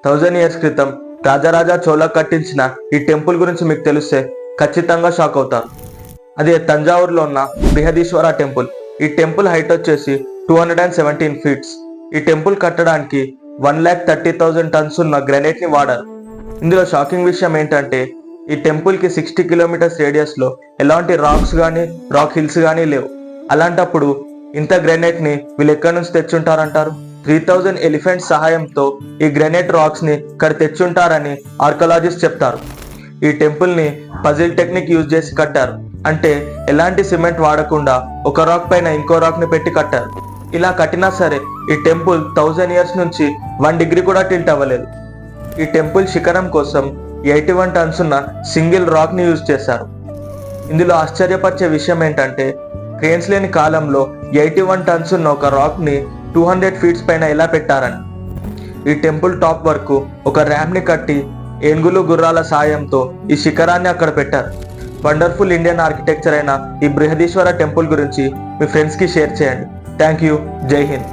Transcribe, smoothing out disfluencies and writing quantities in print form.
1000 years క్రితం రాజారాజా చోళ కట్టించిన ఈ టెంపుల్ గురించి మీకు తెలిస్తే ఖచ్చితంగా షాక్ అవుతారు. అదే తంజావూరులో ఉన్న బృహదీశ్వర టెంపుల్. ఈ టెంపుల్ హైట్ వచ్చేసి 217 feet. ఈ టెంపుల్ కట్టడానికి 1,30,000 tons ఉన్న గ్రానైట్ ని వాడారు. ఇందులో షాకింగ్ విషయం ఏంటంటే ఈ టెంపుల్ కి 60 kilometers రేడియస్ లో ఎలాంటి రాక్స్ గానీ రాక్ హిల్స్ గానీ లేవు. అలాంటప్పుడు ఇంత గ్రానైట్ ని వీళ్ళు ఎక్కడి నుంచి తెచ్చుంటారంటారు? 3000 ఎలిఫెంట్స్ సహాయంతో ఈ గ్రానైట్ రాక్స్ ని ఇక్కడ తెచ్చుంటారని ఆర్కియాలజిస్ట్ చెప్తారు. ఈ టెంపుల్ ని పజిల్ టెక్నిక్ యూజ్ చేసి కట్టారు. అంటే ఎలాంటి సిమెంట్ వాడకుండా ఒక రాక్ పైన ఇంకో రాక్ ని పెట్టి కట్టారు. ఇలా కట్టినా సరే ఈ టెంపుల్ 1000 years నుంచి 1 degree కూడా టిల్ట్ అవ్వలేదు. ఈ టెంపుల్ శిఖరం కోసం 81 tons ఉన్న సింగిల్ రాక్ ని యూజ్ చేశారు. ఇందులో ఆశ్చర్యపరిచే విషయం ఏంటంటే క్రేన్స్ లేని కాలంలో 81 tons ఉన్న ఒక రాక్ ని 200 feet పైన ఎలా పెట్టారని. ఈ టెంపుల్ టాప్ వరకు ఒక ర్యాంప్ ని కట్టి ఏనుగులు గుర్రాల సాయంతో ఈ శిఖరాన్ని అక్కడ పెట్టారు. వండర్ఫుల్ ఇండియన్ ఆర్కిటెక్చర్ అయిన ఈ బృహదీశ్వర టెంపుల్ గురించి మీ ఫ్రెండ్స్ కి షేర్ చేయండి. Thank you. జై హింద్.